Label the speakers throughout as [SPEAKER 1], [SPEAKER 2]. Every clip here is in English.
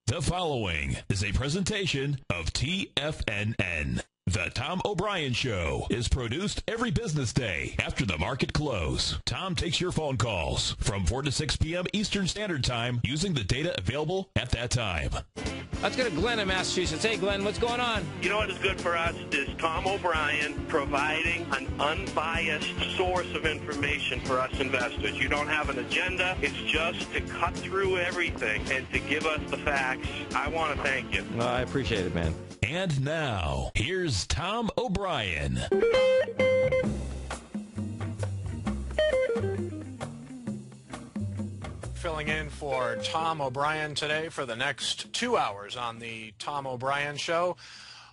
[SPEAKER 1] The following is a presentation of TFNN. The Tom O'Brien Show is produced every business day after the market close. Tom takes your phone calls from 4 to 6 p.m. Eastern Standard Time using the data available at that time.
[SPEAKER 2] Let's go to Glenn in Massachusetts. Hey, Glenn, what's going on?
[SPEAKER 3] You know what is good for us is Tom O'Brien providing an unbiased source of information for us investors. You don't have an agenda. It's just to cut through everything and to give us the facts. I want to thank you.
[SPEAKER 2] Well, I appreciate it, man.
[SPEAKER 1] And now, here's Tom O'Brien.
[SPEAKER 4] Filling in for Tom O'Brien today for the next 2 hours on the Tom O'Brien Show.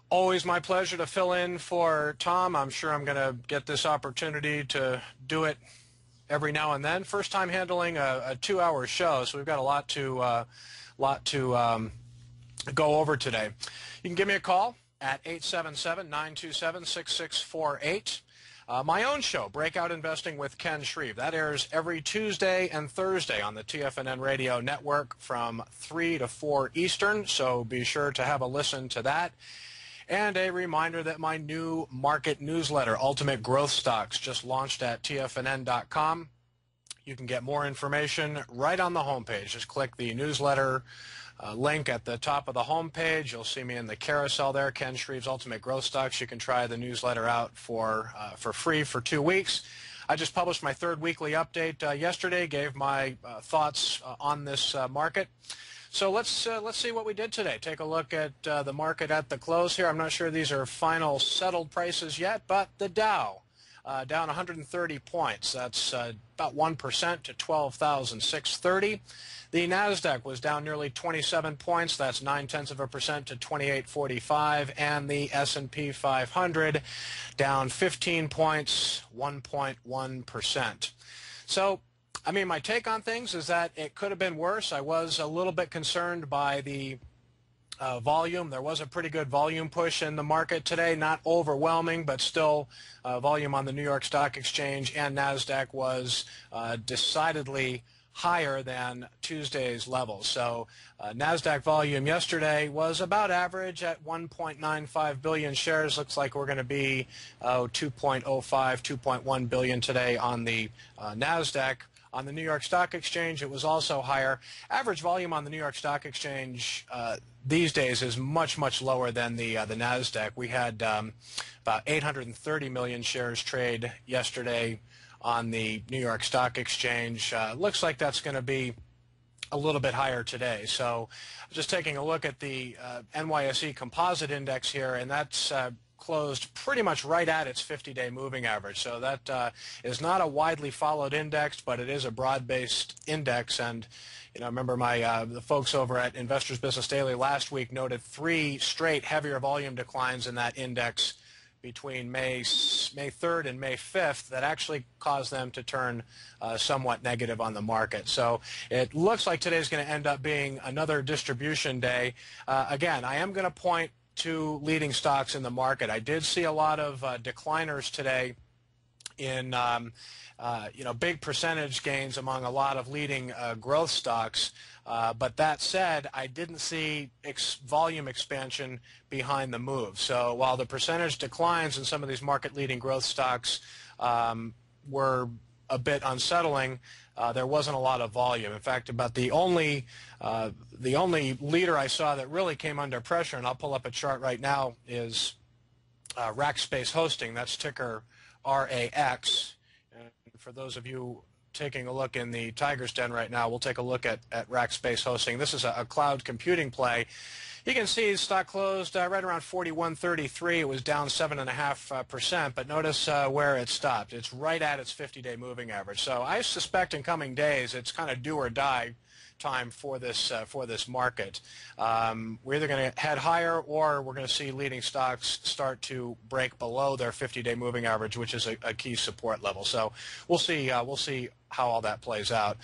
[SPEAKER 4] Always my pleasure to fill in for Tom. I'm sure I'm going to get this opportunity to do it every now and then. First time handling a 2-hour show, so we've got a lot to go over today. You can give me a call at 877-927-6648. My own show, Breakout Investing with Ken Shreve, that airs every Tuesday and Thursday on the TFNN radio network from 3 to 4 Eastern, so be sure to have a listen to that. And a reminder that my new market newsletter, Ultimate Growth Stocks, just launched at TFNN.com. You can get more information right on the homepage. Just click the newsletter link at the top of the homepage. You'll see me in the carousel there, Ken Shreve's Ultimate Growth Stocks. You can try the newsletter out for free for 2 weeks. I just published my third weekly update yesterday, gave my thoughts on this market. So let's see what we did today. Take a look at the market at the close here. I'm not sure these are final settled prices yet, but the Dow down 130 points. That's about 1% to 12,630. The NASDAQ was down nearly 27 points. That's 0.9% to 2845. And the S&P 500 down 15 points, 1.1%. So, I mean, my take on things is that it could have been worse. I was a little bit concerned by the volume. There was a pretty good volume push in the market today, not overwhelming, but still volume on the New York Stock Exchange and NASDAQ was decidedly higher than Tuesday's levels. So NASDAQ volume yesterday was about average at 1.95 billion shares. Looks like we're going to be 2.05, 2.1 billion today on the NASDAQ. On the New York Stock Exchange, it was also higher. Average volume on the New York Stock Exchange these days is much, much lower than the NASDAQ. We had about 830 million shares trade yesterday on the New York Stock Exchange. Looks like that's going to be a little bit higher today. So just taking a look at the NYSE Composite Index here, and that's closed pretty much right at its 50-day moving average. So that is not a widely followed index, but it is a broad-based index. And you know, remember the folks over at Investors Business Daily last week noted 3 straight heavier volume declines in that index between May 3rd and May 5th that actually caused them to turn somewhat negative on the market. So it looks like today's going to end up being another distribution day. Again, I am going to point to leading stocks in the market. I did see a lot of decliners today in big percentage gains among a lot of leading growth stocks. But that said, I didn't see volume expansion behind the move. So while the percentage declines in some of these market-leading growth stocks were a bit unsettling, there wasn't a lot of volume. In fact, about the only leader I saw that really came under pressure, and I'll pull up a chart right now, is Rackspace Hosting. That's ticker RAX. And for those of you taking a look in the Tiger's Den right now, we'll take a look at Rackspace Hosting. This is a cloud computing play. You can see the stock closed right around 41.33. It was down 7.5%, but notice where it stopped. It's right at its 50-day moving average. So I suspect in coming days it's kind of do or die time for this market. We're either going to head higher or we're going to see leading stocks start to break below their 50-day moving average, which is a key support level. So we'll see how all that plays out.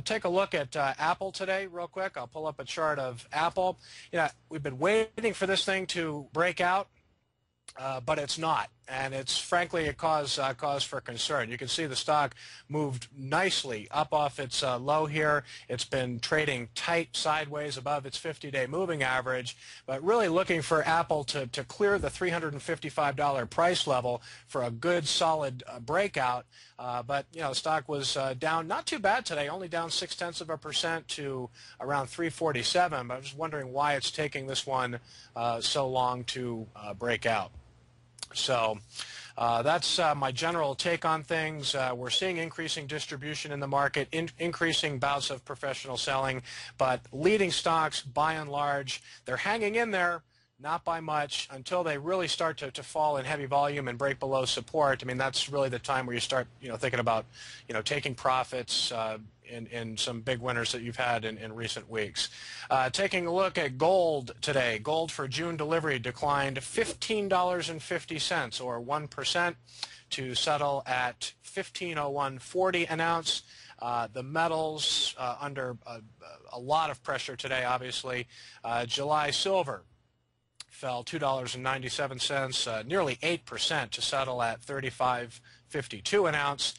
[SPEAKER 4] Take a look at Apple today real quick. I'll pull up a chart of Apple. You know, we've been waiting for this thing to break out. but it's not, and it's frankly a cause for concern. You can see the stock moved nicely up off its low here. It's been trading tight sideways above its 50-day moving average, but really looking for Apple to clear the $355 price level for a good solid breakout. But you know, the stock was down not too bad today, only down 0.6% to around 347. But I was wondering why it's taking this one so long to break out. So that's my general take on things. We're seeing increasing distribution in the market, increasing bouts of professional selling, but leading stocks, by and large, they're hanging in there, not by much, until they really start to fall in heavy volume and break below support. I mean, that's really the time where you start, thinking about, taking profits in some big winners that you've had in recent weeks. Taking a look at gold today, gold for June delivery declined $15.50 or 1% to settle at $15.0140 an ounce. The metals under a lot of pressure today, obviously. July silver fell $2.97, nearly 8% to settle at $35.52 an ounce.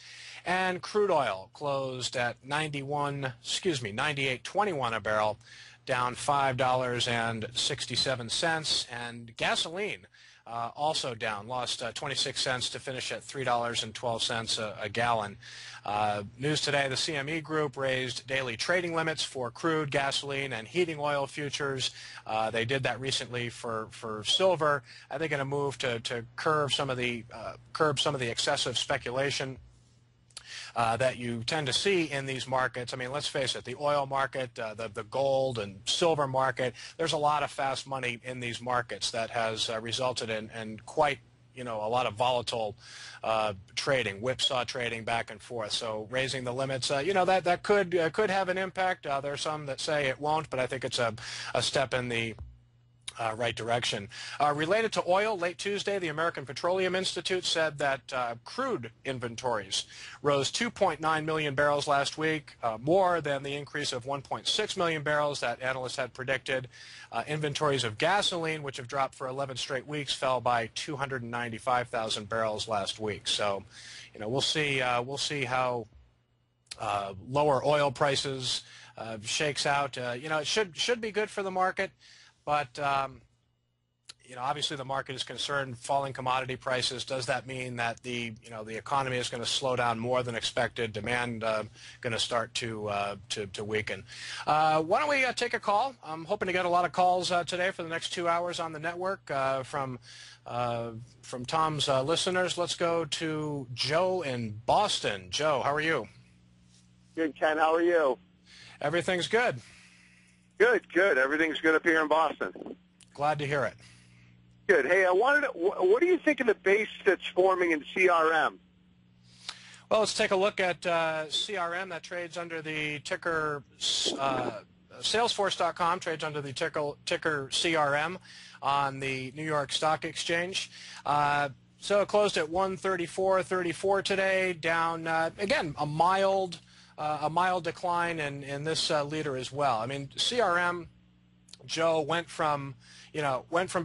[SPEAKER 4] And crude oil closed at $98.21 a barrel, down $5.67. And gasoline also down, lost 26 cents to finish at $3.12 a gallon. News today, the CME Group raised daily trading limits for crude, gasoline, and heating oil futures. They did that recently for silver. I think in a move to curb some of the excessive speculation that you tend to see in these markets. I mean, let's face it, the oil market, the gold and silver market, there's a lot of fast money in these markets that has resulted in quite, a lot of volatile trading, whipsaw trading back and forth. So raising the limits, that could have an impact. There are some that say it won't, but I think it's a step in the right direction. Related to oil, late Tuesday, the American Petroleum Institute said that crude inventories rose 2.9 million barrels last week, more than the increase of 1.6 million barrels that analysts had predicted. Inventories of gasoline, which have dropped for 11 straight weeks, fell by 295,000 barrels last week. So, we'll see how lower oil prices shakes out. It should be good for the market. But, obviously the market is concerned, falling commodity prices. Does that mean that the economy is going to slow down more than expected, demand going to start to weaken? Why don't we take a call? I'm hoping to get a lot of calls today for the next 2 hours on the network from Tom's listeners. Let's go to Joe in Boston. Joe, how are you?
[SPEAKER 5] Good, Ken. How are you?
[SPEAKER 4] Everything's good.
[SPEAKER 5] Good. Everything's good up here in Boston.
[SPEAKER 4] Glad to hear it.
[SPEAKER 5] Good. Hey, what do you think of the base that's forming in CRM?
[SPEAKER 4] Well, let's take a look at CRM. That trades under the ticker, Salesforce.com trades under the ticker CRM on the New York Stock Exchange. So it closed at 134.34 today, down, again, a mild decline in this leader as well. I mean, CRM, Joe, went from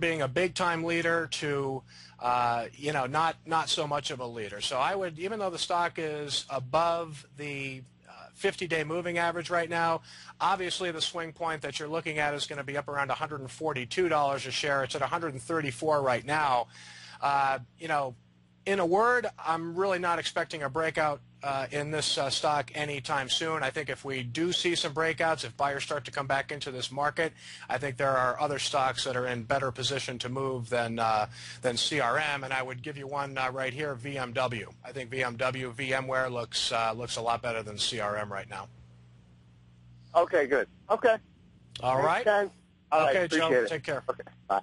[SPEAKER 4] being a big time leader to not so much of a leader. So I would, even though the stock is above the 50-day moving average right now, obviously the swing point that you're looking at is going to be up around $142 a share. It's at 134 right now. In a word, I'm really not expecting a breakout in this stock anytime soon. I think if we do see some breakouts, if buyers start to come back into this market, I think there are other stocks that are in better position to move than CRM. And I would give you one right here, VMW. I think VMware looks a lot better than CRM right now.
[SPEAKER 5] Okay, good. Okay.
[SPEAKER 4] All right.
[SPEAKER 5] Ken. All
[SPEAKER 4] okay,
[SPEAKER 5] right,
[SPEAKER 4] Joe.
[SPEAKER 5] it.
[SPEAKER 4] Take care.
[SPEAKER 5] Okay. Bye.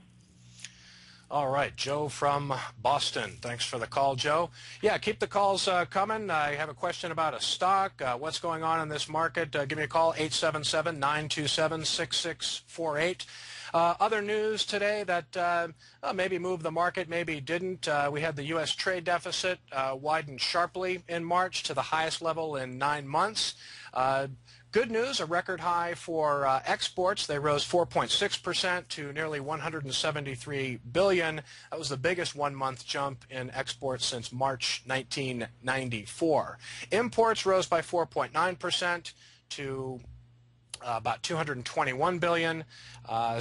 [SPEAKER 4] All right, Joe from Boston. Thanks for the call, Joe. Yeah, keep the calls coming. I have a question about a stock. What's going on in this market? Give me a call, 877-927-6648. Other news today that maybe moved the market, maybe didn't. We had the U.S. trade deficit widen sharply in March to the highest level in 9 months. Good news, a record high for exports. They rose 4.6% to nearly $173 billion. That was the biggest one-month jump in exports since March 1994. Imports rose by 4.9% to about $221 billion.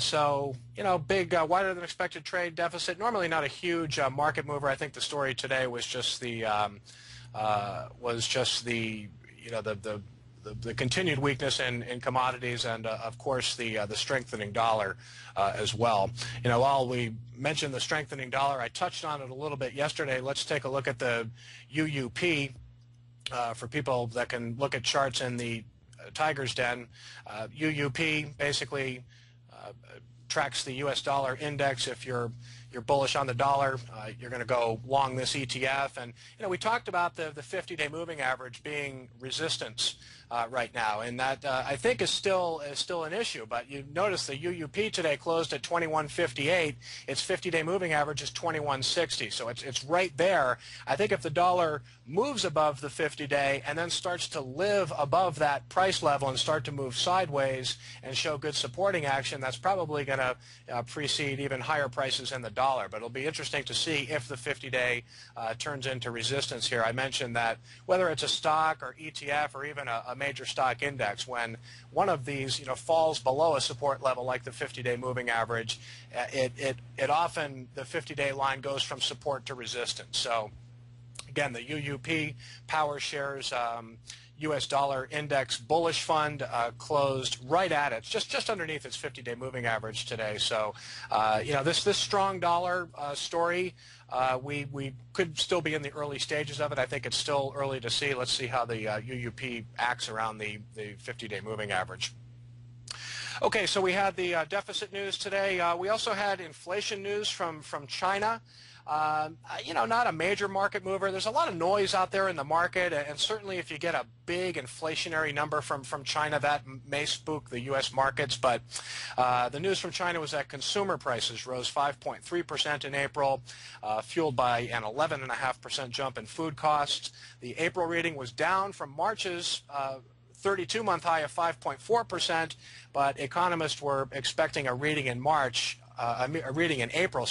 [SPEAKER 4] So, you know, big, wider than expected trade deficit. Normally not a huge market mover. I think the story today was just the, the continued weakness in commodities and, of course, the strengthening dollar as well. You know, while we mentioned the strengthening dollar, I touched on it a little bit yesterday. Let's take a look at the UUP for people that can look at charts in the Tiger's Den. UUP basically tracks the U.S. dollar index. If you're bullish on the dollar, you're going to go long this ETF. And you know, we talked about the 50-day moving average being resistance right now, and that I think is still an issue. But you notice the UUP today closed at 2158. Its 50-day moving average is 2160. So it's right there. I think if the dollar moves above the 50-day and then starts to live above that price level and start to move sideways and show good supporting action, that's probably going to precede even higher prices in the dollar. But it'll be interesting to see if the 50-day turns into resistance here. I mentioned that whether it's a stock or ETF or even a major stock index, when one of these, you know, falls below a support level like the 50-day moving average, it often, the 50-day line goes from support to resistance. So again, the UUP Power Shares U.S. dollar index bullish fund closed right at it, just underneath its 50-day moving average today. So, you know, this strong dollar story, we could still be in the early stages of it. I think it's still early to see. Let's see how the UUP acts around the 50-day moving average. Okay, so we had the deficit news today. We also had inflation news from China. You know, not a major market mover. There's a lot of noise out there in the market, and certainly if you get a big inflationary number from China, that may spook the U.S. markets. But the news from China was that consumer prices rose 5.3% in April, fueled by an 11.5% jump in food costs. The April reading was down from March's 32-month high of 5.4%, but economists were expecting a reading in March, a reading in April,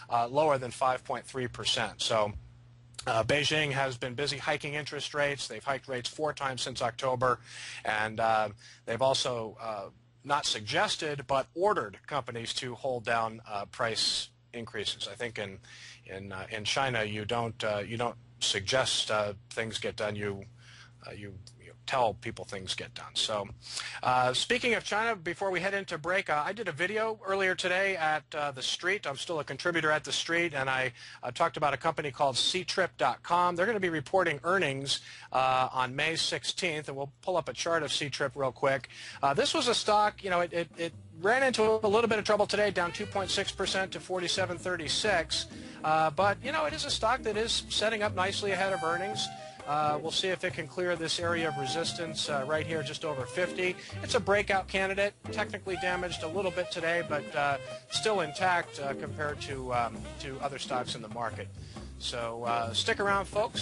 [SPEAKER 4] lower than 5.3%. So Beijing has been busy hiking interest rates. They've hiked rates 4 times since October, and they've also not suggested but ordered companies to hold down price increases. I think in China you don't suggest things get done. You tell people things get done. So speaking of China, before we head into break, I did a video earlier today at The Street. I'm still a contributor at The Street, and I talked about a company called Ctrip.com. They're going to be reporting earnings on May 16th, and we'll pull up a chart of Ctrip real quick. This was a stock, you know, it ran into a little bit of trouble today, down 2.6% to 47.36. But, you know, it is a stock that is setting up nicely ahead of earnings. We'll see if it can clear this area of resistance right here, just over 50. It's a breakout candidate, technically damaged a little bit today, but still intact compared to other stocks in the market. So stick around, folks.